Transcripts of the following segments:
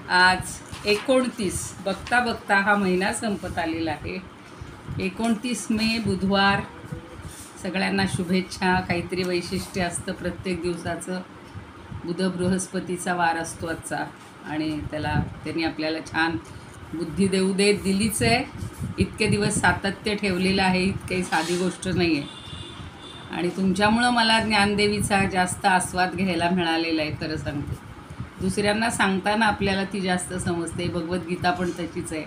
आज 29 बघता बघता हा महिना संपत आलेला आहे. 29 मे बुधवार. सगळ्यांना शुभेच्छा. काहीतरी वैशिष्ट्य असतं प्रत्येक दिवसाचं. बुध बृहस्पतीचा वार असतो आजचा आणि त्यांनी आपल्याला छान बुद्धी देऊ देत दिलीच आहे. इतके दिवस सातत्य ठेवलेलं आहे, इतकी साधी गोष्ट नाही आहे. आणि तुमच्यामुळं मला ज्ञानदेवीचा जास्त आस्वाद घ्यायला मिळालेला आहे. खरं सांगते, दुसऱ्यांना सांगताना आपल्याला ती जास्त समजते. भगवद्गीता पण तशीच आहे.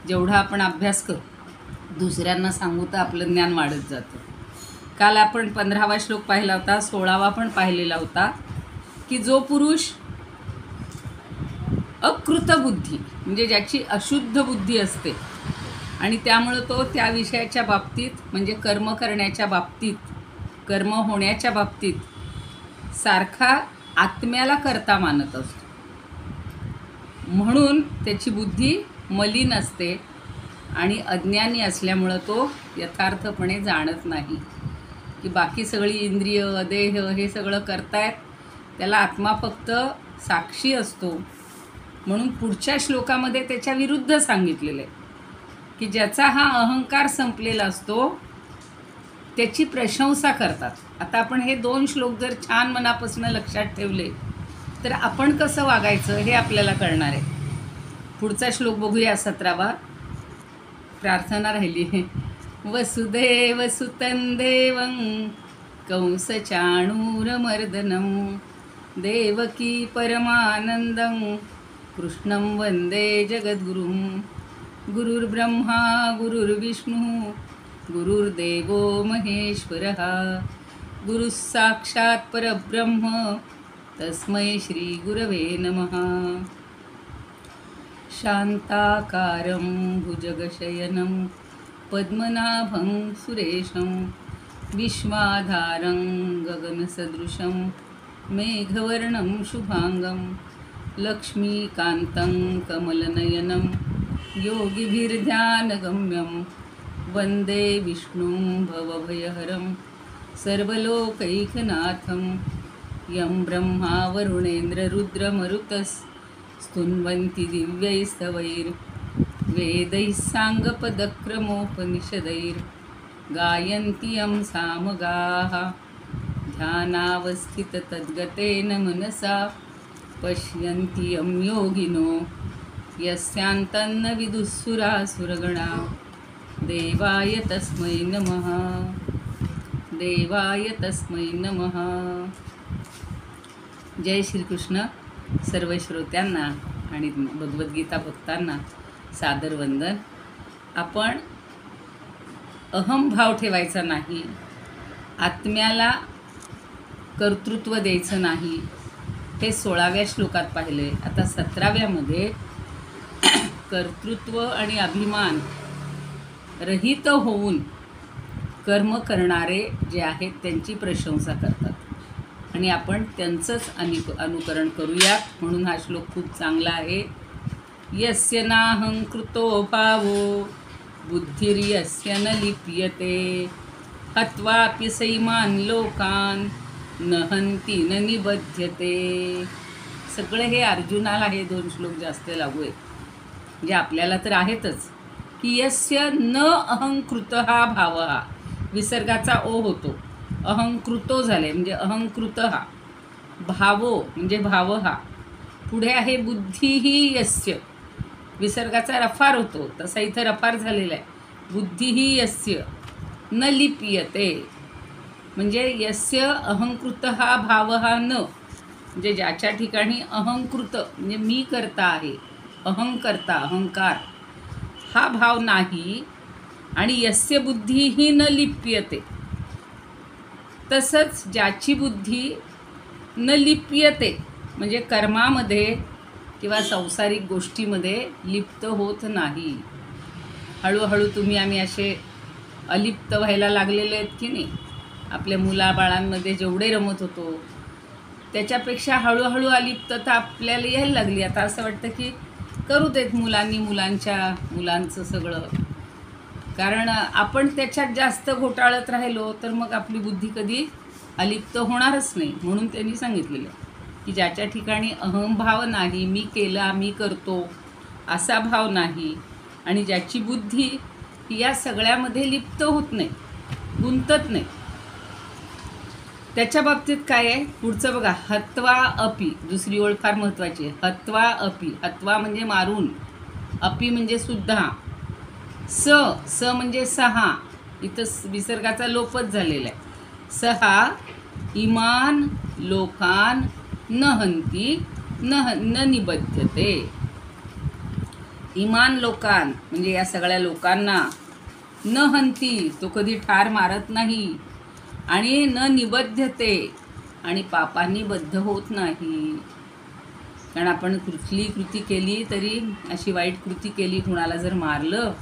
जेवढा आपण अभ्यास करू दुसऱ्यांना सांगू तर आपलं ज्ञान वाढत जातं. काल आपण 15वा श्लोक पाहिला होता, 16वा पण पाहिलेला होता की जो पुरुष अकृत बुद्धी म्हणजे ज्याची अशुद्ध बुद्धी असते आणि त्यामुळं तो त्या विषयाच्या बाबतीत म्हणजे कर्म करण्याच्या बाबतीत, कर्म होण्याच्या बाबतीत सारखा आत्म्याला करता मानत असतो. म्हणून त्याची बुद्धी मलिन असते आणि अज्ञानी असल्यामुळं तो यथार्थपणे जाणत नाही की बाकी सगळी इंद्रिय देह हे सगळं करतायत, त्याला आत्मा फक्त साक्षी असतो. म्हणून पुढच्या श्लोकामध्ये त्याच्या विरुद्ध सांगितलेलं आहे की ज्याचा हा अहंकार संपलेला असतो त्याची प्रशंसा करतात. आता आपण हे 2 श्लोक जर छान मनापासून लक्षात ठेवले तर आपण कसं वागायचं हे आपल्याला कळणार आहे. पुढचा श्लोक बघूया, 17वा. प्रार्थना राहिली. वसुदेव सुतं देवं कंसचाणूरमर्दनं देवकी परमानंदं कृष्णं वंदे जगद्गुरुं. गुरुर्ब्रह्मा गुरुर्विष्णू गुरुर्देवो महेश्वरः गुरुः साक्षात् परब्रह्म तस्मै श्री गुरवे नमः. शांताकारं भुजगशयनं पद्मनाभं सुरेशं विश्वाधारं गगनसदृशं मेघवर्णं शुभांगं लक्ष्मीकान्तं कमलनयनं योगिभिर्ध्यानगम्यं वन्दे विष्णुं भवभयहरं सर्वलोकैकनाथं. यं ब्रह्मा वरुणेन्द्ररुद्रमरुतस्तुन्वन्ति दिव्यैस्तवैर्वेदैः साङ्गपदक्रमोपनिषदैर्गायन्ति यं सामगाः. ध्यानावस्थिततद्गतेन मनसा पश्यन्ति यं योगिनो यस्यान्तन्न विदुःसुरासुरगणा. देवाय तस्मै नमः. देवाय तस्मै नमः. जय श्रीकृष्ण. सर्व श्रोत्यांना आणि भगवद्गीता भक्तांना सादर वंदन. आपण अहंभाव ठेवायचा नाही, आत्म्याला कर्तृत्व द्यायचं नाही, हे 16व्या श्लोकात पाहिले. आता 17व्यामध्ये कर्तृत्व आणि अभिमान रहित होऊन कर्म करणारे जे आहेत त्यांची प्रशंसा करतात आणि आपण त्यांचंच अनुकरण करूयात. म्हणून हा श्लोक खूप चांगला आहे. यस्य नाहंकृतो भावो बुद्धिर्यस्य न लिप्यते हत्वापि सैमान् लोकान् न हन्ति न निबध्यते. सगळे हे अर्जुनाला हे 2 श्लोक जास्त लागू आहेत. म्हणजे आपल्याला तर आहेतच की यस्य न अहंकृत हा भाव, हा विसर्गाचा ओ होतो, अहंकृतो झाले म्हणजे अहंकृत हा, भावो म्हणजे भाव हा, पुढे आहे बुद्धीही यस्य, विसर्गाचा रफार होतो तसा इथं रफार झालेला आहे. बुद्धीही यस्य न लिप्यते म्हणजे यस्य अहंकृत हा भाव हा न म्हणजे ज्याच्या ठिकाणी अहंकृत म्हणजे मी करता आहे, अहंकर्ता अहंकार हा भाव नाही आणि यस्य बुद्धीही न लिप्यते. तसंच ज्याची बुद्धी न लिप्यते म्हणजे कर्मामध्ये किंवा सांसारिक गोष्टीमध्ये लिप्त होत नाही. हळूहळू आम्ही असे अलिप्त व्हायला लागलेले आहेत की नाही. आपल्या मुलाबाळांमध्ये जेवढे रमत होतो त्याच्यापेक्षा हळूहळू अलिप्तता आपल्याला यायला लागली. आता असं वाटतं की करू देत मुलांचं सगळं, कारण आपण त्याच्यात जास्त घोटाळत राहिलो तर मग आपली बुद्धी कधी अलिप्त होणारच नाही. म्हणून त्यांनी सांगितलेलं की ज्याच्या ठिकाणी अहंभाव नाही, मी केलं आम्ही करतो असा भाव नाही, आणि ज्याची बुद्धी ही या सगळ्यामध्ये लिप्त होत नाही, गुंतत नाही, त्याच्या बाबतीत काय आहे पुढचं बघा. हत्वा अपि, दुसरी ओळ फार महत्त्वाची आहे. हत्वा अपि, हत्वा म्हणजे मारून, अपि म्हणजे सुद्धा, स स म्हणजे सहा, इथं विसर्गाचा लोपच झालेला आहे. सहा इमान लोकान न हंती न निबध्यते. इमान लोकान म्हणजे या सगळ्या लोकांना, न हंती तो कधी ठार मारत नाही, आणि न निबध्यते आणि पापांनी बद्ध होत नाही. कारण आपण कुठली कृती केली तरी, अशी वाईट कृती केली, कुणाला जर मारलं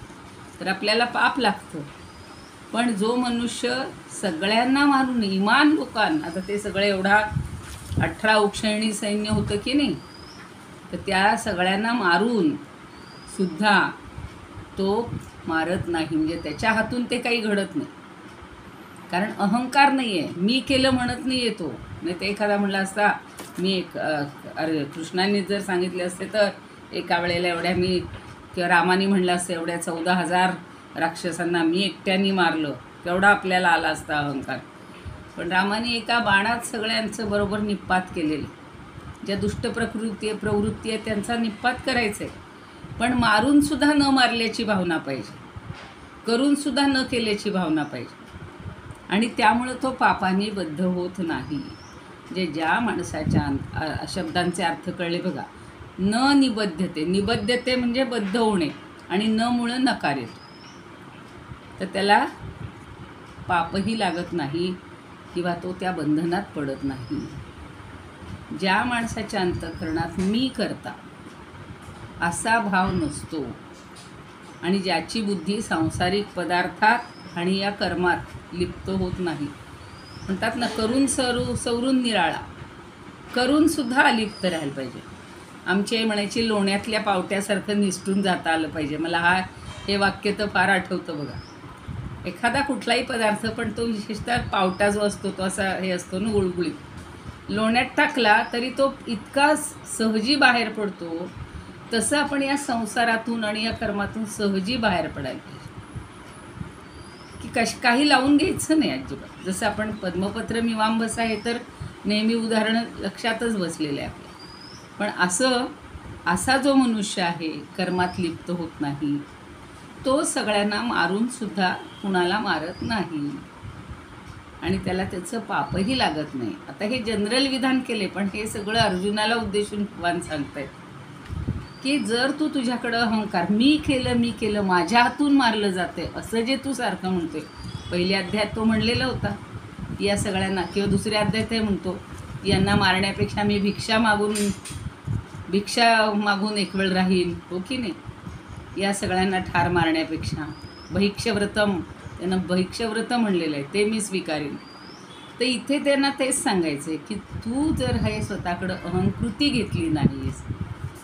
तर आपल्याला पाप लागतं. पण जो मनुष्य सगळ्यांना मारून, इमान लोकांना, आता ते सगळे एवढा 18 औक्षणी सैन्य होतं की नाही, तर त्या सगळ्यांना मारून सुद्धा तो मारत नाही, म्हणजे त्याच्या हातून ते काही घडत नाही. कारण अहंकार नाही आहे, मी केलं म्हणत नाही आहे तो. नाही ते एखादा म्हणला असता, मी अरे कृष्णाने जर सांगितले असते तर एका वेळेला एवढ्या मी, किंवा रामाने म्हणलं असतं एवढ्या 14,000 राक्षसांना मी एकट्याने मारलं, केवढा आपल्याला आला असता अहंकार. पण रामाने एका बाणात सगळ्यांचं बरोबर निपात केलेलं. ज्या दुष्ट प्रवृत्ती आहे त्यांचा निपात करायचा आहे, पण मारूनसुद्धा न मारल्याची भावना पाहिजे, करूनसुद्धा न केल्याची भावना पाहिजे, आणि त्यामुळं तो पापाने बद्ध होत नाही. जे ज्या माणसाच्या शब्दांचे अर्थ कळले बघा. न निबद्धते, निबद्धते म्हणजे बद्ध होणे, आणि न मुळं नकार येतो, तर त्याला पापही लागत नाही किंवा तो त्या बंधनात पडत नाही. ज्या माणसाच्या अंतःकरणात मी करता असा भाव नसतो, आणि ज्याची बुद्धी सांसारिक पदार्थात आणि या कर्मात लिप्त होत नाही, म्हणतात ना करून सवरून निराळा, करूनसुद्धा अलिप्त राहायला पाहिजे. आमची आई म्हणायची लोण्यातल्या पावट्यासारखं निसटून जाता आलं पाहिजे. मला हे वाक्य तर फार आठवतं बघा. एखादा कुठलाही पदार्थ, पण तो विशेषतः पावटा जो असतो तो असा हे असतो ना गुळगुळीत, लोण्यात टाकला तरी तो इतका सहजी बाहेर पडतो. तसं आपण या संसारातून आणि या कर्मातून सहजी बाहेर पडायला पाहिजे, की काही लावून घ्यायचं नाही अजिबात. जसं आपण पद्मपत्र मीमांबसा हे तर नेहमी उदाहरण लक्षातच बसलेलं आहे आपल्या. पण असा जो मनुष्य आहे, कर्मात लिप्त होत नाही, तो सगळ्यांना मारूनसुद्धा कुणाला मारत नाही, आणि त्याला त्याचं पापही लागत नाही. आता हे जनरल विधान केले, पण हे सगळं अर्जुनाला उद्देशून भगवान सांगतायत की जर तू तुझ्याकडं अहंकार, मी केलं माझ्या हातून मारलं जाते असं जे तू सारखं म्हणतोय, पहिल्या अध्यायात तो म्हणलेला होता या सगळ्यांना, किंवा दुसऱ्या अध्यायात हे म्हणतो यांना मारण्यापेक्षा मी भिक्षा मागून एक वेळ राहील, हो की नाही, या सगळ्यांना ठार मारण्यापेक्षा. भैक्षव्रतम, त्यांना भैक्षव्रत म्हणलेलं आहे, ते मी स्वीकारेन. तर इथे त्यांना तेच सांगायचं आहे की तू जर हे स्वतःकडं अहंकृती घेतली नाहीस,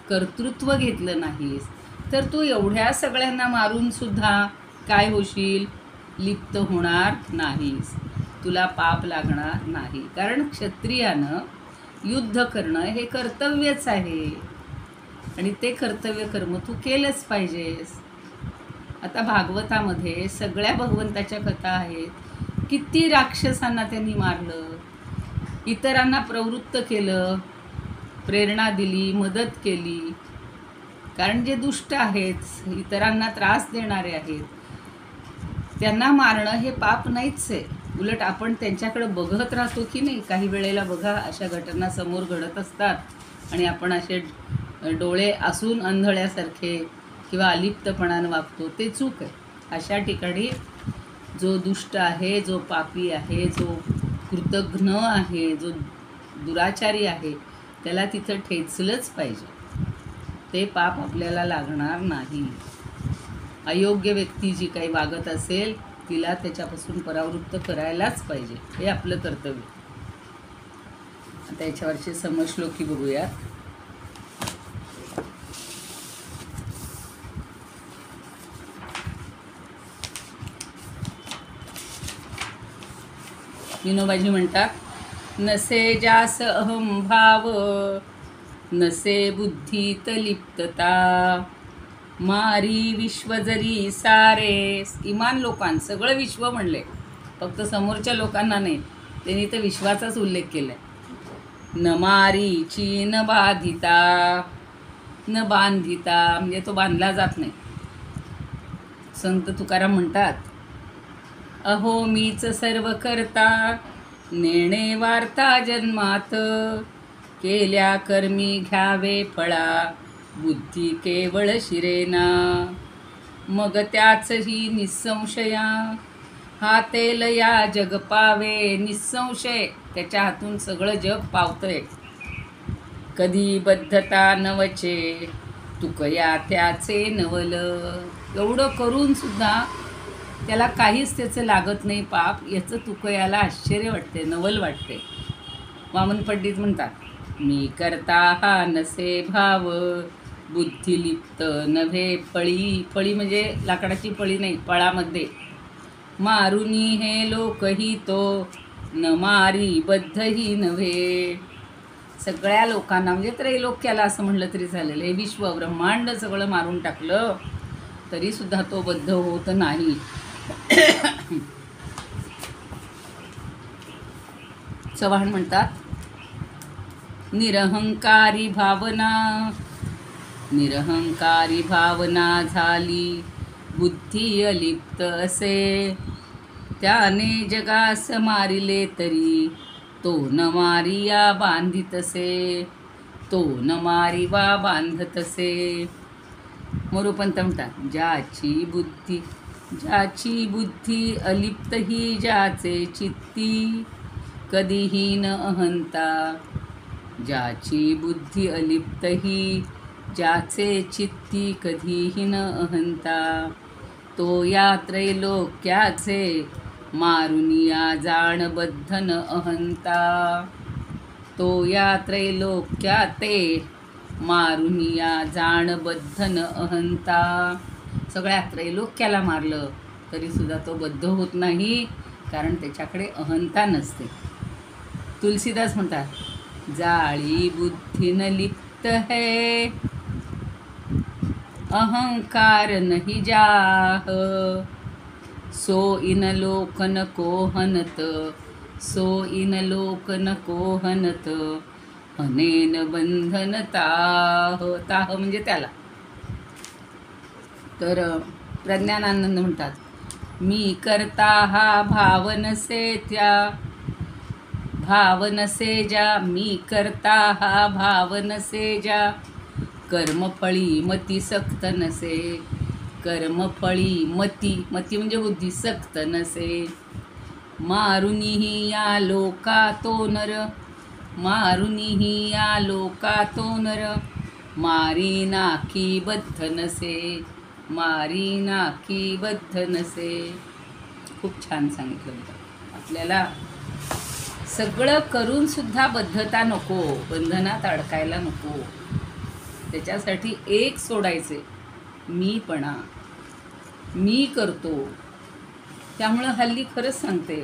कर्तृत्व घेतलं नाहीस, तर तू एवढ्या सगळ्यांना मारूनसुद्धा काय होशील, लिप्त होणार नाहीस, तुला पाप लागणार नाही. कारण क्षत्रियानं युद्ध करणं हे कर्तव्यच आहे, आणि ते कर्तव्य कर्म तू केलंच पाहिजेस. आता भागवतामध्ये सगळ्या भगवंताच्या कथा आहेत. किती राक्षसांना त्यांनी मारलं, इतरांना प्रवृत्त केलं, प्रेरणा दिली, मदत केली. कारण जे दुष्ट आहेत, इतरांना त्रास देणारे आहेत, त्यांना मारणं हे पाप नाहीच आहे. उलट आपण त्यांच्याकडे बघत राहतो की नाही, काही वेळेला बघा अशा घटना समोर घडत असतात आणि आपण असे डोळे असून अंधळ्यासारखे किंवा अलिप्तपणानं वागतो, ते चूक आहे. अशा ठिकाणी जो दुष्ट आहे, जो पापी आहे, जो कृतघ्न आहे, जो दुराचारी आहे, त्याला तिथं ठेचलंच पाहिजे. ते पाप आपल्याला लागणार नाही. अयोग्य व्यक्ती जी काही वागत असेल तिला त्याच्यापासून परावृत्त करायलाच पाहिजे, हे आपलं कर्तव्य. आता याच्यावरचे समश्लोकी बघूया. विनोबाजी म्हणतात, नसे जास अहम भाव, नसे बुद्धीत लिप्तता, मारी विश्व जरी सारे. इमान लोकां सगळं विश्व म्हणले, फक्त समोरच्या लोकांना नाही. त्यांनी तर विश्वाचाच उल्लेख केलाय. न मारीची न बाधिता, न बांधिता म्हणजे तो बांधला जात नाही. संत तुकाराम म्हणतात, अहो मीच सर्व करता, नेणे वार्ता जन्मात, केल्या कर्मी घ्यावे फळा, बुद्धी केवळ शिरेना. मग त्याचही निसंशया, हातेल या जग पावे. निसंशय त्याच्या हातून सगळं जग पावतंय. कधी बद्धता नवचे, तुकया त्याचे नवल. एवढं करून सुद्धा त्याला काहीच त्याचं लागत नाही पाप, याचं तुकयाला आश्चर्य वाटते, नवल वाटते. वामन पंडित म्हणतात, मी करता हा नसे भाव, बुद्धी लिप्त नव्हे पळी. पळी म्हणजे लाकडाची पळी नाही, पळामध्ये. मारुनी हे लोकही तो, न मारी बद्धही नव्हे. सगळ्या लोकांना म्हणजे त्रैलोक्याला असं म्हणलं तरी झालेलं. हे विश्व ब्रह्मांड सगळं मारून टाकलं तरी सुद्धा तो बद्ध होत नाही. चव्हाण म्हणतात, निरहंकारी भावना, निरहंकारी भावना झाली, बुद्धी अलिप्त असे. त्याने जगास मारिले तरी, तो न मारिया बांधितसे, तो न मारिवा बांधतसे. मोरोपंत म्हणतात, ज्याची बुद्धी अलिप्त ही ज्याचे चित्ती, कधीही न अहंता. ज्याची बुद्धी अलिप्त ही ज्याचे चित्ती, कधीही न अहंता. तो या त्रैलोक्याचे मारुनिया जाण बद्धन अहंता. तो या त्रैलोक्याते मारुनिया जाण बद्धन अहंता. सगळ्या त्रैलोक्याला मारलं तरी सुद्धा तो बद्ध होत नाही, कारण त्याच्याकडे अहंता नसते. तुलसीदास म्हणतात, जाळी बुद्धीन लिप्त है, अहंकार नहीं जाह. सो इन लोक नको हनत, सो इन लोक नको हनत, अनेन बंधन ताह. ताह म्हणजे त्याला. तर प्रज्ञानानंद म्हणतात, मी करता हा भावनसे त्या, भावनसे ज्या. मी करता हा भावनसे ज्या, कर्मफळी मती सक्त नसे. कर्मफळी मती, मती म्हणजे बुद्धी, सक्त नसे. मारुनीही या लोका तो नर, मारुनीही या लोका तो नर, मारी नाकी बद्ध नसे, मारी नाकी बद्ध नसे. खूप छान सांगितलं होतं. आपल्याला सगळं करून सुद्धा बद्धता नको, बंधनात अडकायला नको. त्याच्यासाठी एक सोडायचे, मीपणा. मी करतो. त्यामुळं हल्ली खरंच सांगते,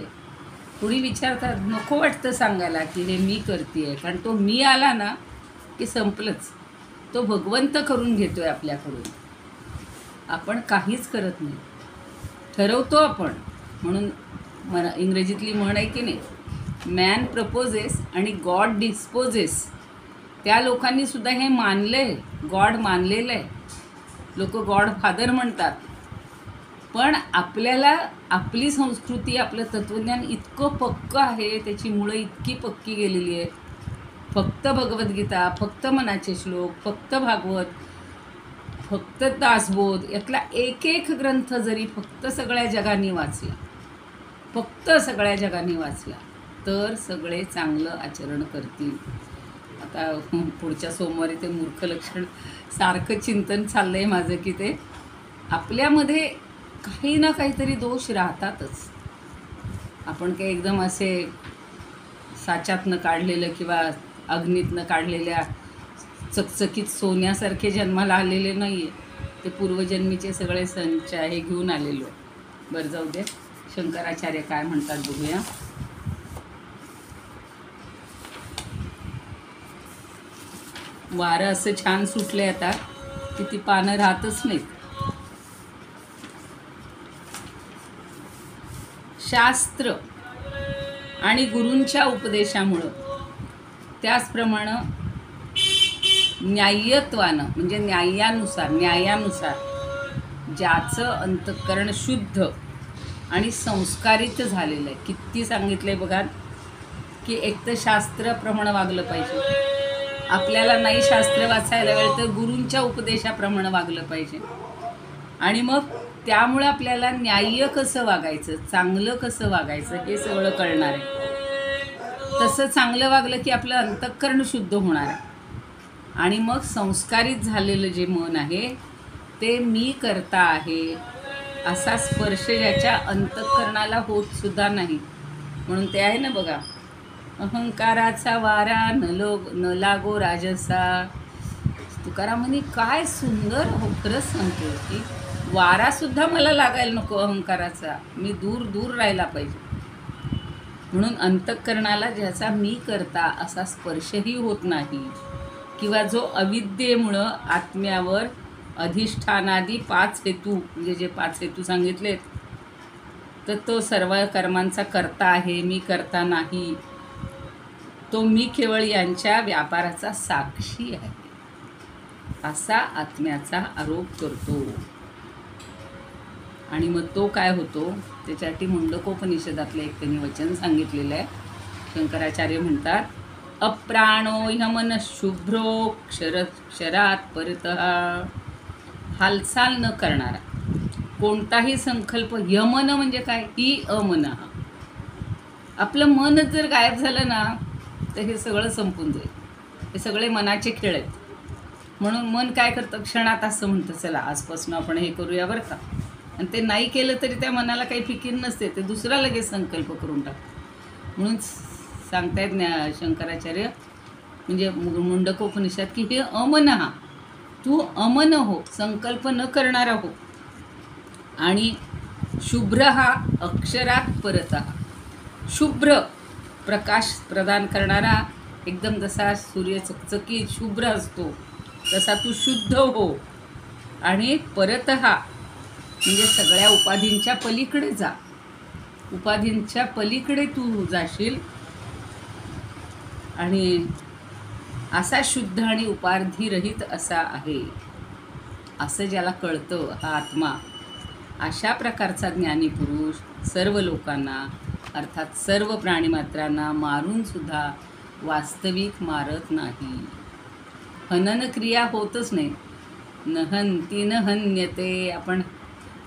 कुणी विचारतात, नको वाटतं सांगायला की हे मी करते, कारण तो मी आला ना की संपलंच. तो भगवंत करून घेतोय आपल्याकडून. आपण काहीच करत नाही, ठरवतो आपण. म्हणून मला इंग्रजीतली म्हण आहे की नाही, मॅन प्रपोजेस आणि गॉड डिस्पोजेस. त्या लोकांनी सुद्धा हे मानलंय, गॉड मानलेलं आहे. लोक गॉड फादर म्हणतात, पण आपल्याला आपली संस्कृती, आपलं तत्त्वज्ञान इतकं पक्कं आहे, त्याची मुळं इतकी पक्की गेलेली आहेत. फक्त भगवद्गीता, फक्त मनाचे श्लोक, फक्त भागवत, फक्त दासबोध, यातला एक एक ग्रंथ जरी फक्त सगळ्या जगाने वाचला, फक्त सगळ्या जगाने वाचला, तर सगळे चांगलं आचरण करतील. आता पुढच्या सोमवारी ते मूर्ख लक्षण सारखं चिंतन चाललं आहे माझं, की ते आपल्यामध्ये काही ना काहीतरी दोष राहतातच. आपण काही एकदम असे साच्यातनं काढलेलं किंवा अग्नीतनं काढलेल्या चकचकीत सोन्यासारखे जन्माला आलेले नाही आहे. ते पूर्वजन्मीचे सगळे संच हे घेऊन आलेलो. बरं, जाऊ दे. शंकराचार्य काय म्हणतात बघूया. वारं असं छान सुटले आता की ती पानं राहतच नाहीत. शास्त्र आणि गुरूंच्या उपदेशामुळं, त्याचप्रमाणे न्याय्यत्वानं म्हणजे न्यायानुसार ज्याचं अंतःकरण शुद्ध आणि संस्कारित झालेलं आहे. किती सांगितलंय बघा की एक तर शास्त्राप्रमाणे वागलं पाहिजे, आपल्याला नाही शास्त्र वाचायला वेळ तर गुरूंच्या उपदेशाप्रमाणे वागलं पाहिजे. आणि मग त्यामुळे आपल्याला न्याय्य कसं वागायचं, चांगलं कसं वागायचं हे सगळं कळणार आहे. तसं चांगलं वागलं की आपलं अंतःकरण शुद्ध होणार आहे. आणि मग संस्कारित झालेलं जे मन आहे ते मी करता आहे असा स्पर्श ज्याच्या अंतःकरणाला होत सुद्धा नाही. म्हणून ते आहे ना बघा, अहंकाराचा वारा न लागो राजसा. तुकाराम म्हणे काय सुंदर हो, खरंच सांगतो की वारासुद्धा मला लागायला नको अहंकाराचा, मी दूर राहायला पाहिजे. म्हणून अंतःकरणाला ज्याचा मी करता असा स्पर्शही होत नाही, किंवा जो अविद्येमुळं आत्म्यावर अधिष्ठानादी 5 हेतू म्हणजे जे 5 हेतू सांगितलेत, तर तो सर्व कर्मांचा करता आहे, मी करता नाही. तो मी केवळ यांच्या व्यापाराचा साक्षी आहे असा आत्म्याचा आरोप करतो. आणि मग तो काय होतो त्याच्यासाठी मुंडकोपनिषदातलं एक त्यांनी वचन सांगितलेलं आहे. शंकराचार्य म्हणतात, अप्राणो ह्यमन शुभ्रो क्षरात परतः. हालचाल न करणारा कोणताही संकल्प. यमन म्हणजे काय, ही अमनः. आपलं मनच जर गायब झालं ना तर हे सगळं संपून जाईल. हे सगळे मनाचे खेळ आहेत. म्हणून मन काय करतं, क्षणात असं म्हणतं चला आजपासून आपण हे करूया बरं का. आणि ते नाही केलं तरी त्या मनाला काही फिकीर नसते, ते दुसरा लगेच संकल्प करून टाकतं. म्हणून सांगतायत शंकराचार्य म्हणजे मुंडकोपनिषद की हे अमनः, तू अमन हो, संकल्प न करणारा हो. आणि शुभ्र हा अक्षरात परतः. शुभ्र प्रकाश प्रदान करणारा, एकदम जसा सूर्य चकचकीत शुभ्र असतो तसा तू शुद्ध हो. आणि परतः म्हणजे सगळ्या उपाधींच्या पलीकडे जा, उपाधींच्या पलीकडे तू जाशील. आणि असा शुद्ध आणि उपाधिरहित असा आहे असं ज्याला कळतं हा आत्मा, अशा प्रकारचा ज्ञानी पुरुष सर्व लोकांना अर्थात सर्व प्राणीमात्रांना मारून सुद्धा वास्तविक मारत नाही. हनन क्रिया होतच नाही. न हन्ति न हन्यते. आपण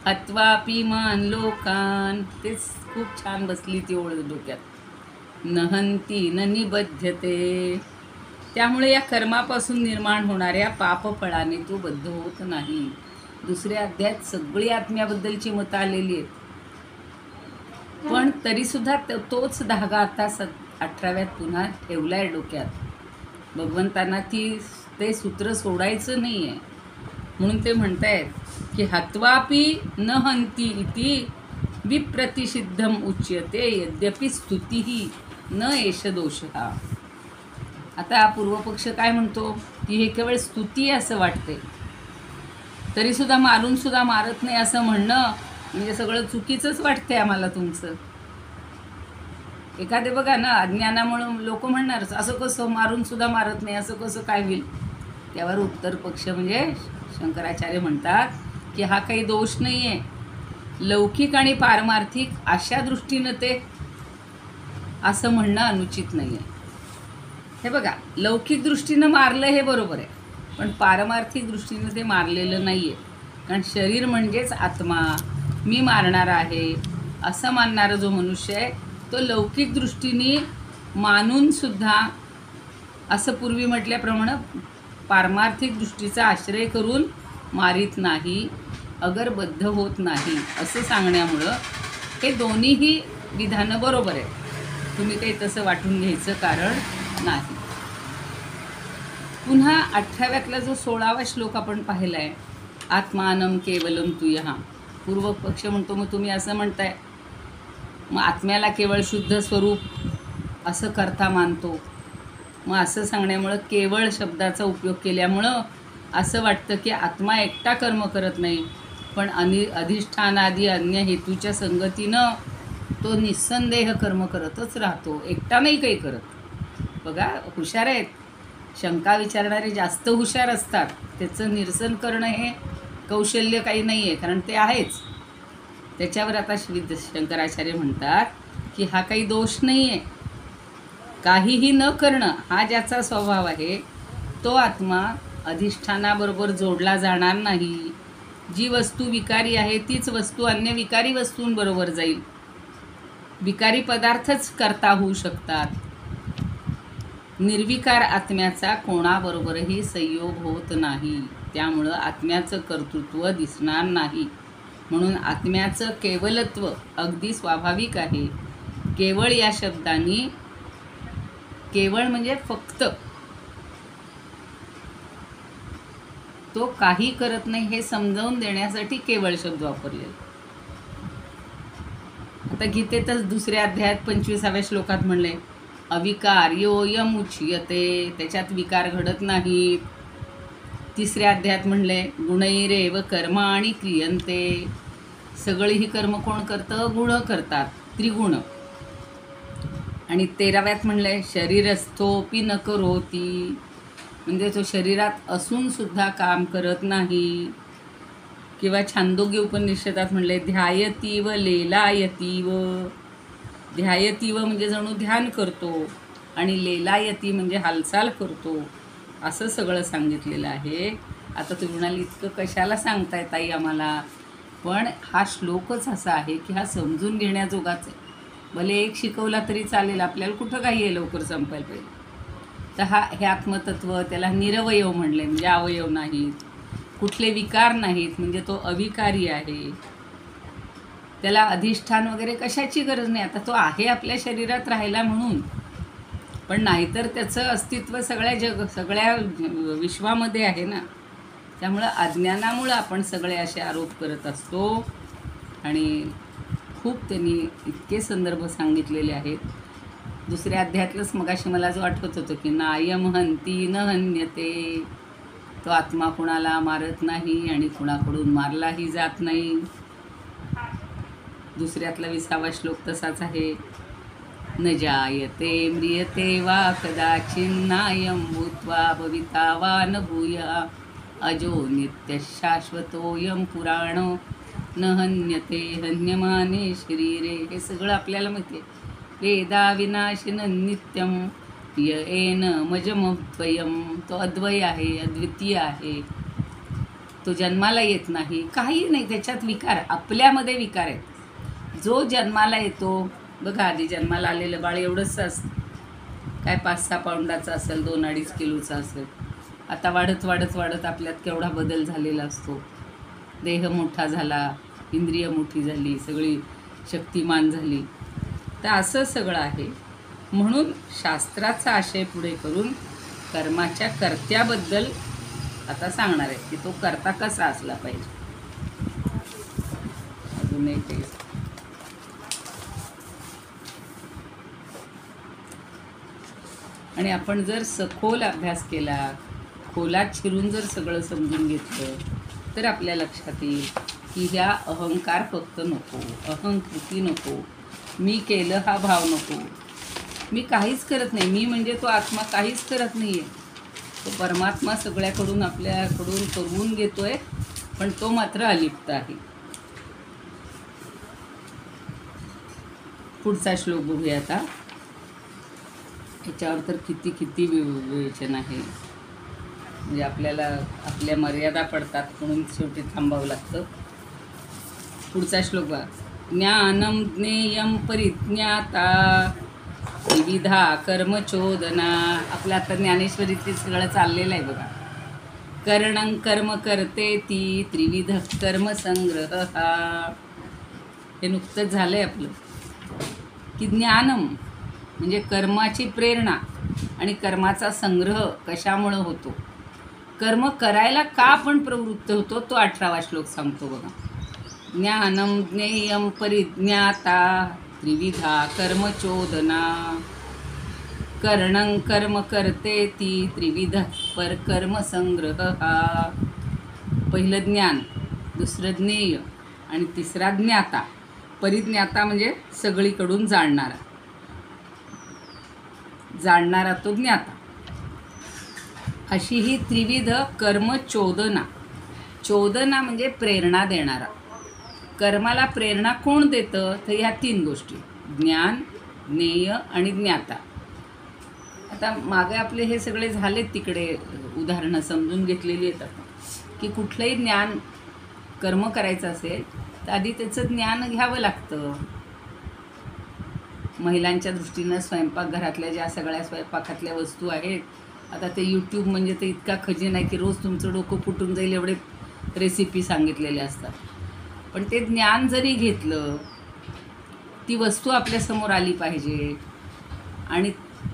हत्वापि मान लोकान, तेच खूप छान बसली ती ओळ डोक्यात. न हन्ति न निबध्यते. त्यामुळे या कर्मापासून निर्माण होणाऱ्या पापफळाने तो बद्ध होत नाही. दुसऱ्या अध्यायात सगळी आत्म्याबद्दलची मतं आलेली आहेत, पण तरीसुद्धा तोच धागा आता 18व्यात पुन्हा ठेवला आहे डोक्यात. भगवंतांना ते सूत्र सोडायचं नाही आहे. म्हणून ते म्हणतायत की हत्वापि न हन्ति इति विप्रतिषिद्धम उच्यते यद्यपि स्तुतीही न एष दोषः. आता पूर्वपक्ष काय म्हणतो की हे केवळ स्तुती असं वाटते, तरीसुद्धा मारूनसुद्धा मारत नाही असं म्हणणं म्हणजे सगळं चुकीचंच वाटते आम्हाला तुमचं. एखादे बघा ना अज्ञानामुळे लोक म्हणणार असं कसं मारूनसुद्धा मारत नाही, असं कसं काय होईल. त्यावर उत्तर पक्ष म्हणजे शंकराचार्य म्हणतात की हा काही दोष नाही आहे. लौकिक आणि पारमार्थिक अशा दृष्टीनं ते असं म्हणणं अनुचित नाही आहे. हे बघा, लौकिक दृष्टीनं मारलं हे बरोबर आहे, पण पारमार्थिक दृष्टीनं ते मारलेलं नाही आहे. कारण शरीर म्हणजेच आत्मा, मी मारणारा आहे असं मानणारा जो मनुष्य आहे तो लौकिक दृष्टीने मानूनसुद्धा असं पूर्वी म्हटल्याप्रमाणे पारमार्थिक दृष्टीचा आश्रय करून मारित नाही, अगरबद्ध होत नाही असं सांगण्यामुळं हे दोन्हीही विधानं बरोबर आहे. तुम्ही काही तसं वाटून घ्यायचं कारण नाही. पुन्हा 18व्यातला जो 16वा श्लोक आपण पाहिला आहे, आत्मानं केवलम तुयः. पूर्व पक्ष म्हणतो मग तुम्ही असं म्हणताय, मग आत्म्याला केवळ शुद्ध स्वरूप असं करता मानतो, मग असं सांगण्यामुळं केवळ शब्दाचा उपयोग केल्यामुळं असं वाटतं की आत्मा एकटा कर्म करत नाही, पण अधिष्ठानादी अन्य हेतूच्या संगतीनं तो निस्संदेह कर्म करतच राहतो, एकटा नाही काही करत. बघा, हुशार आहेत, शंका विचारणारे जास्त हुशार असतात. त्याचं निरसन करणं हे कौशल्य काही नाही आहे, कारण ते आहेच. त्याच्यावर आता शंकराचार्य म्हणतात की हा काही दोष नाही आहे. काहीही न करणं हा ज्याचा स्वभाव आहे तो आत्मा अधिष्ठानाबरोबर जोडला जाणार नाही. जी वस्तू विकारी आहे तीच वस्तू अन्य विकारी वस्तूंबरोबर जाईल. विकारी पदार्थच करता होऊ शकतात. निर्विकार आत्म्याचा कोणाबरोबरही संयोग होत नाही, त्यामुळं आत्म्याचं कर्तृत्व दिसणार नाही. म्हणून आत्म्याचं केवलत्व अगदी स्वाभाविक आहे. केवळ या शब्दांनी, केवळ म्हणजे फक्त, तो काही करत नाही हे समजावून देण्यासाठी केवळ शब्द वापरलेला. आता गीतेतच दुसऱ्या अध्यायात 25व्या श्लोकात म्हणले अविकार योयम उच्यते, त्याच्यात विकार घडत नाहीत. तिसऱ्या अध्यायात म्हणले गुणैरेव कर्माणि क्रियन्ते, सगळी ही कर्म कोण करतं? गुण करतात, त्रिगुण. आणि 13व्यात म्हणले शरीरस्थोपि न करोति, म्हणजे तो शरीरात असून सुद्धा काम करत नाही. किंवा छांदोग्य उपनिषदात म्हणले ध्यायतीव लेलायतीव, ध्यायतीव म्हणजे जणू ध्यान करतो, आणि लेलायती म्हणजे हालचाल करतो, असं सगळं सांगितलेलं आहे. आता तुम्ही म्हणाल इतकं कशाला सांगताय ताई आम्हाला, पण हा श्लोकच असा आहे की हा समजून घेण्याजोगाच आहे. भले एक शिकवला तरी चालेल, आपल्याला कुठं काही आहे लवकर संपायला पाहिजे. तर हे आत्मतत्व, त्याला निरवयव म्हणले म्हणजे अवयव नाहीत, कुठले विकार नाहीत म्हणजे तो अविकारी आहे. त्याला अधिष्ठान वगैरे कशाची गरज नाही. आता तो आहे आपल्या शरीरात राहिला म्हणून, पण नाहीतर त्याचं अस्तित्व सगळ्या विश्वामध्ये आहे ना. त्यामुळं अज्ञानामुळं आपण सगळे असे आरोप करत असतो. आणि खूप त्यांनी इतके संदर्भ सांगितलेले आहेत. दुसऱ्या अध्यायातलंच मगाशी मला जो आठवत होतं की नायम हंती न हन्यते, तो आत्मा कुणाला मारत नाही आणि कुणाकडून मारलाही जात नाही. दुसऱ्यातला 20वा श्लोक तसाच आहे. न जायते म्रियते वा कदाचिन्नायं भूत्वा भविता वा न भूया अजो नित्य शाश्वतोयं पुराणो न हन्यते हन्यमाने शरीरे. हे सगळं आपल्याला माहिती आहे. वेदा विनाशिन नित्यं येन मजमद्वयं, तो अद्वय आहे, अद्वितीय आहे, तो जन्माला येत नाही, काही नाही त्याच्यात विकार, आपल्यामध्ये विकार आहेत. जो जन्माला येतो, बघा आधी जन्माला आलेलं बाळ एवढंच असतं, काय 5-6 पाऊंडाचं असेल, 2-2.5 किलोचं असेल. आता वाढत वाढत वाढत आपल्यात केवढा बदल झालेला असतो. देह मोठा झाला, इंद्रिय मोठी झाली, सगळी शक्तिमान झाली. तर असं सगळं आहे. म्हणून शास्त्राचा आशय पुढे करून कर्माच्या कर्त्याबद्दल आता सांगणार आहे की तो कर्ता कसा असला पाहिजे. अजून एक आणि आपण जर सखोल अभ्यास केला, खोलात शिरून जर सगळं समजून घेतलं, तर आपल्या लक्षात येईल की ह्या अहंकार फक्त नको, अहंकृती नको, मी केलं हा भाव नको. मी काहीच करत नाही, मी म्हणजे तो आत्मा काहीच करत नाही आहे. तो परमात्मा सगळ्याकडून आपल्याकडून करून घेतोय, पण तो मात्र अलिप्त आहे. पुढचा श्लोक बघूया आता. याच्यावर तर किती विवेचन आहे, म्हणजे आपल्याला आपल्या मर्यादा पडतात, म्हणून शेवटी थांबावं लागतं. पुढचा श्लोक बघा. ज्ञानम ज्ञेयम परिज्ञाता विविधा कर्मचोदना. आपलं आता ज्ञानेश्वरीतले सगळं चाललेलं आहे बघा. करणं कर्म करते ती त्रिविध कर्मसंग्रह. हे नुकतंच झालं आहे आपलं की ज्ञानम म्हणजे कर्माची प्रेरणा आणि कर्माचा संग्रह कशामुळं होतो, कर्म करायला का आपण प्रवृत्त होतो, तो 18वा श्लोक सांगतो बघा. ज्ञानम ज्ञेयम परिज्ञाता त्रिविधा कर्मचोदना. करणं कर्म करते ती त्रिविध परकर्म संग्रह हा. पहिलं ज्ञान, दुसरं ज्ञेय आणि तिसरा ज्ञाता. परिज्ञाता म्हणजे सगळीकडून जाणणारा तो ज्ञाता. अशी ही त्रिविध कर्म चोदना. चोदना म्हणजे प्रेरणा देणारा. कर्माला प्रेरणा कोण देतं? तर ह्या 3 गोष्टी, ज्ञान, ज्ञेय आणि ज्ञाता. आता मागे आपले हे सगळे झालेत तिकडे उदाहरणं समजून घेतलेली आहेत आपण, की कुठलंही ज्ञान कर्म करायचं असेल तर आधी त्याचं ज्ञान घ्यावं लागतं. महिलांच्या दृष्टीनं स्वयंपाकघरातल्या ज्या सगळ्या स्वयंपाकातल्या वस्तू आहेत, आता ते यूट्यूब म्हणजे ते इतका खजिना आहे की रोज तुमचं डोकं फुटून जाईल एवढे रेसिपी सांगितलेले असतात. पण ते ज्ञान जरी घेतलं, ती वस्तू आपल्यासमोर आली पाहिजे आणि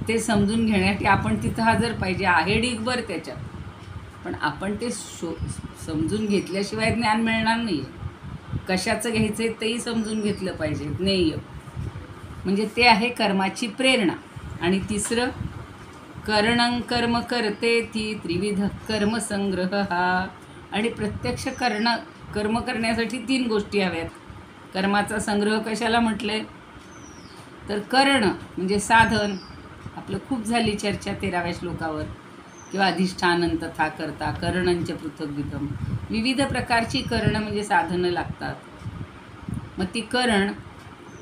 ते समजून घेण्यासाठी आपण तिथं हजर पाहिजे. आहे ढीगभर त्याच्यात, पण आपण ते समजून घेतल्याशिवाय ज्ञान मिळणार नाही. कशाचं घ्यायचं आहे तेही समजून घेतलं पाहिजे. ज्ञेय म्हणजे ते आहे कर्माची प्रेरणा. आणि तिसरं करणं कर्म करते ती त्रिविध कर्म संग्रह हा. आणि प्रत्यक्ष कर्म करण्यासाठी 3 गोष्टी हव्यात. कर्माचा संग्रह कशाला म्हटले तर करणं म्हणजे साधन. आपलं खूप झाली चर्चा 13व्या श्लोकावर, किंवा अधिष्ठानं तथा करता करणंच पृथग्विधम. विविध प्रकारची करणं म्हणजे साधनं लागतात. मग ती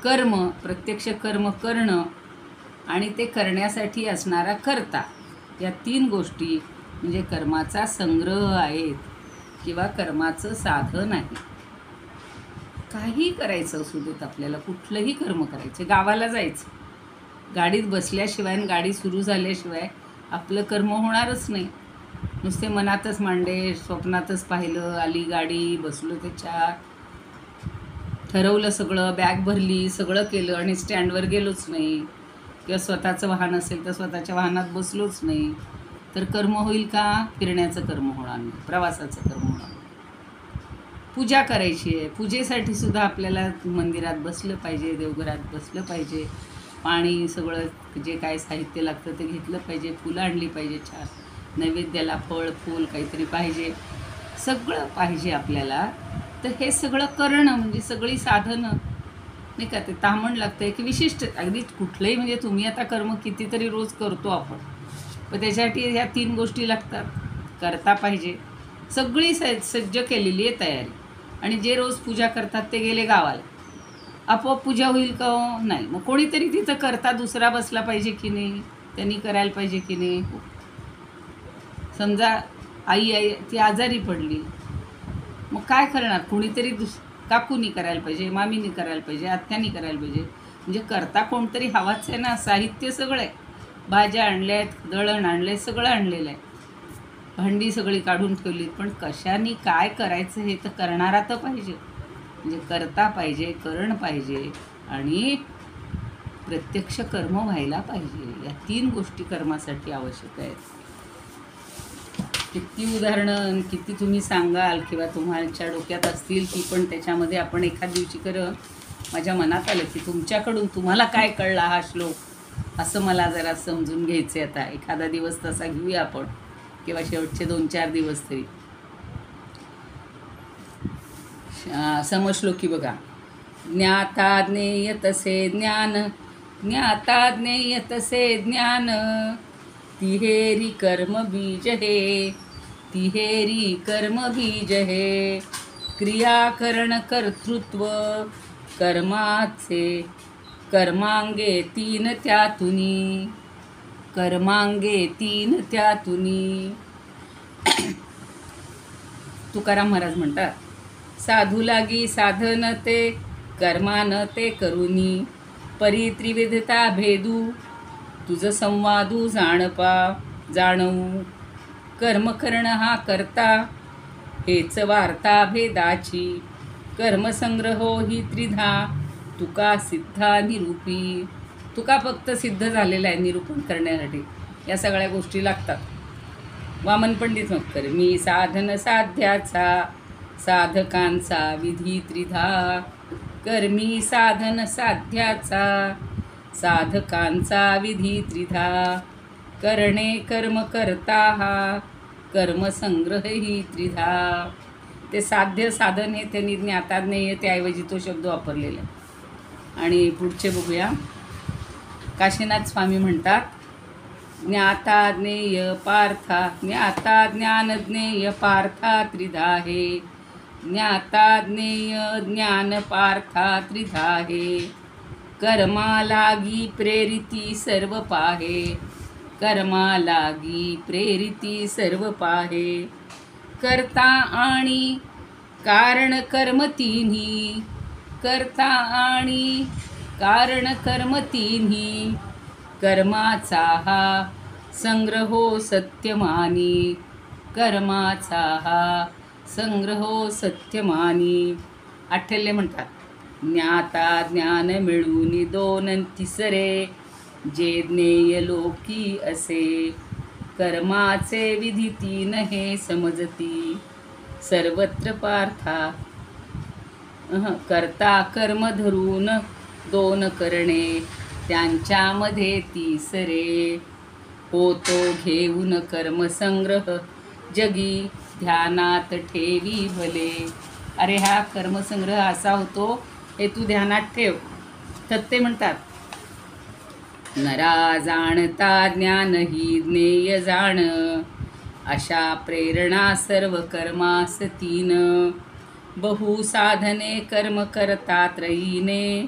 कर्म प्रत्यक्ष कर्म करणं आणि ते करण्यासाठी असणारा कर्ता, या 3 गोष्टी म्हणजे कर्माचा संग्रह आहेत किंवा कर्माचं साधन आहे. काही करायचं असू देत आपल्याला, कुठलंही कर्म करायचं. गावाला जायचं, गाडीत बसल्याशिवाय आणि गाडी सुरू झाल्याशिवाय आपलं कर्म होणारच नाही. नुसते मनातच मांडे, स्वप्नातच पाहिलं, आली गाडी, बसलो त्याच्यात, ठरवलं सगळं, बॅग भरली, सगळं केलं आणि स्टँडवर गेलोच नाही, किंवा स्वतःचं वाहन असेल तर स्वतःच्या वाहनात बसलोच नाही, तर कर्म होईल का? फिरण्याचं कर्म होणार नाही, प्रवासाचं कर्म होणार नाही. पूजा करायची आहे, पूजेसाठी सुद्धा आपल्याला मंदिरात बसलं पाहिजे, देवघरात बसलं पाहिजे, पाणी सगळं जे काय साहित्य लागतं ते घेतलं पाहिजे, फुलं आणली पाहिजे, छान नैवेद्याला फळ फूल काहीतरी पाहिजे, सगळं पाहिजे आपल्याला. तर हे सगळं करणं म्हणजे सगळी साधनं नाही का. ते तामण लागतं आहे की विशिष्ट अगदी कुठलंही, म्हणजे तुम्ही आता कर्म कितीतरी रोज करतो आपण, पण त्याच्यासाठी ह्या 3 गोष्टी लागतात. करता पाहिजे, सगळी सज्ज केलेली आहे तयारी. आणि जे रोज पूजा करतात ते गेले गावाला, आपोआप पूजा होईल का? नाही. मग कोणीतरी तिथं करता दुसरा बसला पाहिजे की नाही, त्यांनी करायला पाहिजे की नाही. समजा आई ती आजारी पडली, मग काय करणार? कोणीतरी काकूनी करायला पाहिजे, मामीनी करायला पाहिजे, आत्यानी करायला पाहिजे. म्हणजे करता कोणतरी हवाच आहे ना. साहित्य सगळं आहे, भाज्या आणल्या आहेत, दळण आणलं आहे, सगळं आणलेलं आहे, भांडी सगळी काढून ठेवलीत, पण कशाने काय करायचं हे तर करणारा तर पाहिजे. म्हणजे करता पाहिजे, करण पाहिजे आणि प्रत्यक्ष कर्म व्हायला पाहिजे. या 3 गोष्टी कर्मासाठी आवश्यक आहेत. किती उदाहरणं, किती तुम्ही सांगाल किंवा तुम्हाला डोक्यात असतील ती, पण त्याच्यामध्ये आपण एखाद दिवशी माझ्या मनात आलं की तुमच्याकडून तुम्हाला काय कळला हा श्लोक, असं मला जरा समजून घ्यायचे. आता एखादा दिवस तसा घेऊया आपण, किंवा शेवटचे 2-4 दिवस तरी. समश्लोकी बघा. ज्ञाता ज्ञेय तसे ज्ञान, ज्ञाता ज्ञेय तसे ज्ञान, तिहेरी कर्म बीज हे, तिहेरी कर्म बीज हे. क्रियाकरण कर्तृत्व कर्माचे, कर्मांगे 3 त्यातुनी, कर्मांगे 3 त्यातुनी. तुकाराम महाराज म्हणतात, साधू लागी साधन ते, कर्मान ते करुनी, परी त्रिविधता भेदू, तुझ संवादू जाणवू. कर्म करण हा करता, हेच वार्ता भेदाची, कर्मसंग्रहो ही त्रिधा, तुका सिद्धा निरूपी. तुका फक्त सिद्ध झालेला आहे निरूपण करण्यासाठी, या सगळ्या गोष्टी लागतात. वामन पंडित मक्कर, मी साधन साध्याचा, साधकांचा विधी त्रिधा, कर्मी साधन साध्याचा, साधकांचा विधी त्रिधा, करणे कर्म करता हा, कर्मसंग्रहही त्रिधा. ते साध्य साधन हे त्यांनी ज्ञाता ज्ञेय त्याऐवजी तो शब्द वापरलेला. आणि पुढचे बघूया. काशीनाथ स्वामी म्हणतात, ज्ञाता ज्ञेय पार्था, ज्ञाता ज्ञान ज्ञेय पार्था त्रिधा हे, ज्ञाता ज्ञेय ज्ञान पार्था त्रिधा हे, कर्मा लागी प्रेरिती सर्व पाहे, कर्मा लागी प्रेरिती सर्व पाहे, कर्ता आणि कारण कर्म तिन्ही, कर्ता आणि कारण कर्म तिन्ही, कर्माचा हा संग्रहो सत्यमानी, कर्माचा हा संग्रहो सत्यमानी. आठल्य म्हणतात, ज्ञाता ज्ञान मिळून दोन तिसरे, जे ज्ञेय लोकी असे, कर्माचे विधी तीन हे समजती, सर्वत्र पार्था. करता कर्म धरून दोन करणे, त्यांच्यामध्ये तिसरे, होतो घेऊन कर्मसंग्रह, जगी ध्यानात ठेवी भले. अरे हा कर्मसंग्रह असा होतो हे तू ध्यानात ठेव. तत्ते म्हणतात, नरा जाणता ज्ञान ही ज्ञेय जाण, अशा प्रेरणा सर्व कर्मास तीन, बहु साधने कर्म करता त्रयीने,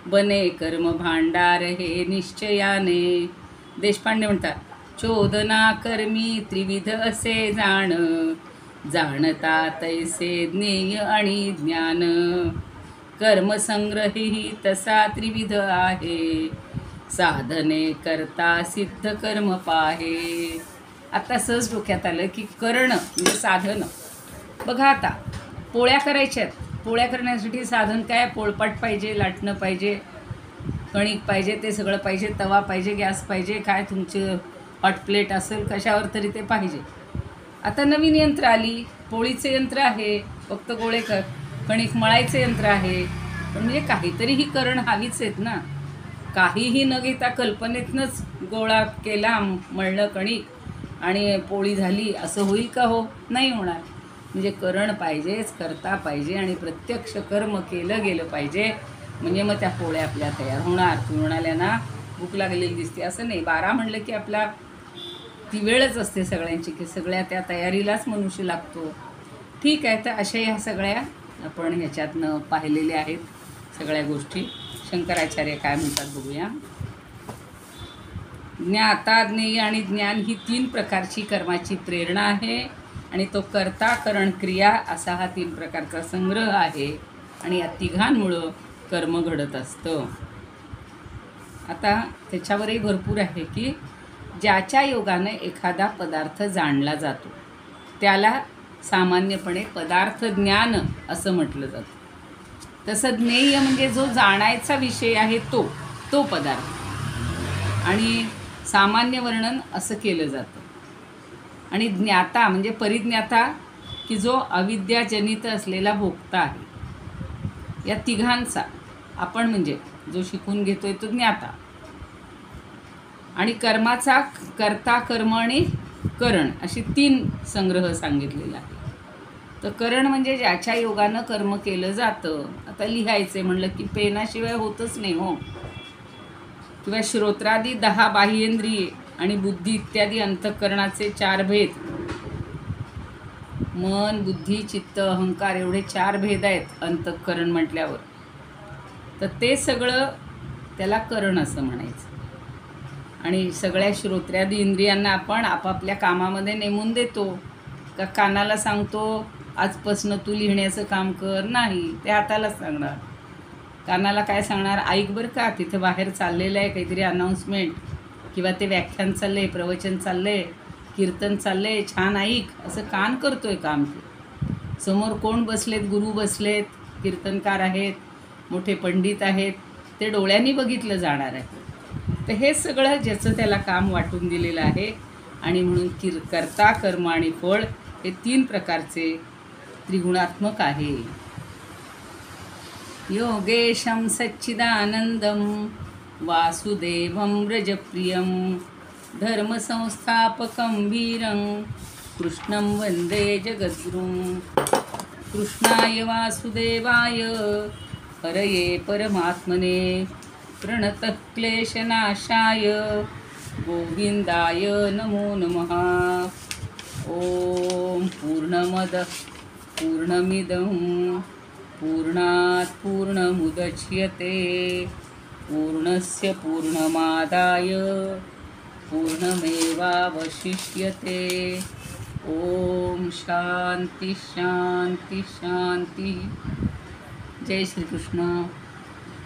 बने कर्म भांडार हे निश्चयाने. देशपांडे म्हणतात, चोदना कर्मी त्रिविध असे जाण, जाणता तैसे ज्ञेय आणि ज्ञान, कर्मसंग्रही तसा त्रिविध आहे, साधने करता सिद्ध कर्म पाहे. आता सहज डोक्यात आलं की करणं म्हणजे साधन. बघा आता पोळ्या करायच्यात, पोळ्या करण्यासाठी साधन काय? पोळपाट पाहिजे, लाटणं पाहिजे, कणिक पाहिजे, ते सगळं पाहिजे, तवा पाहिजे, गॅस पाहिजे, काय तुमचं हॉट प्लेट असेल कशावर तरी ते पाहिजे. आता नवीन यंत्र आली, पोळीचे यंत्र आहे, फक्त गोळे कणिक मळायचे यंत्र आहे. पण म्हणजे काहीतरी ही करण हवीच आहेत ना. काहीही न घेता कल्पनेतनंच गोळा केला, मळलं कणिक आणि पोळी झाली असं होईल का? हो, नाही होणार. म्हणजे करण पाहिजेच, करता पाहिजे आणि प्रत्यक्ष कर्म केलं गेलं पाहिजे, म्हणजे मग त्या पोळ्या आपल्या तयार होणार. पूर्णाल्यांना भूक लागलेली दिसते असं नाही. 12 म्हणलं की आपला ती वेळच असते सगळ्यांची की सगळ्या त्या तयारीलाच मनुष्य लागतो. ठीक आहे, तर अशा ह्या सगळ्या आपण ह्याच्यातनं पाहिलेल्या आहेत सगळ्या गोष्टी. शंकराचार्य काय म्हणतात बघूया. ज्ञाता ज्ञेय आणि ज्ञान ही 3 प्रकारची कर्माची प्रेरणा आहे आणि तो कर्ता करण क्रिया असा हा 3 प्रकारचा संग्रह आहे आणि या तिघांमुळं कर्म घडत असतं. आता त्याच्यावरही भरपूर आहे की ज्याच्या योगाने एखादा पदार्थ जाणला जातो त्याला सामान्यपणे पदार्थ ज्ञान असं म्हटलं जातं. तसं ज्ञेय म्हणजे जो जाणायचा विषय आहे तो पदार्थ आणि सामान्य वर्णन असं केलं जातं. आणि ज्ञाता म्हणजे परिज्ञाता की जो अविद्याजनित असलेला भोक्ता आहे. या तिघांचा आपण म्हणजे जो शिकून घेतोय तो ज्ञाता. आणि कर्माचा कर्ता कर्म आणि करण अशी 3 संग्रह सांगितलेला आहे. तर करण म्हणजे ज्याच्या योगानं कर्म केलं जातं. आता लिहायचे म्हणलं की पेनाशिवाय होतच नाही हो. किंवा श्रोत्रादी 10 बाह्येंद्रिये आणि बुद्धी इत्यादी अंतःकरणाचे 4 भेद, मन बुद्धी चित्त अहंकार एवढे 4 भेद आहेत अंतःकरण म्हटल्यावर. तर ते सगळं त्याला करण असं म्हणायचं. आणि सगळ्या श्रोत्रादी इंद्रियांना आपण आपापल्या कामामध्ये नेमून देतो का कानाला सांगतो आजपासनं तू लिहिण्याचं काम कर? नाही, ते हातालाच सांगणार. कानाला काय सांगणार? ऐक बरं का, तिथं बाहेर चाललेलं आहे काहीतरी अनाऊन्समेंट किंवा ते व्याख्यान चाललं आहे, प्रवचन चाललं आहे, कीर्तन चाललं आहे, छान ऐक असं कान करतो आहे काम. ते समोर कोण बसलेत? गुरु बसलेत, कीर्तनकार आहेत, मोठे पंडित आहेत, ते डोळ्यांनी बघितलं जाणार आहे. तर हे सगळं ज्याचं त्याला काम वाटून दिलेलं आहे. आणि म्हणून कर्ता कर्म आणि फळ हे 3 प्रकारचे त्रिगुणात्मक आहे. योगेशं सच्चिदानंदं वासुदेवं व्रजप्रियं धर्मसंस्थापकं वीरं कृष्णं वन्दे जगद्गुरुं। कृष्णाय वासुदेवाय हरये परमात्मने प्रणतः क्लेशनाशाय गोविन्दाय नमो नमः। ॐ पूर्णमदः पूर्णमिदं पूर्णात् पूर्णमुदच्यते पूर्णस्य पूर्णमादाय पूर्णमेवावशिष्यते। ओम शांति शांति शांति। जय श्री कृष्ण।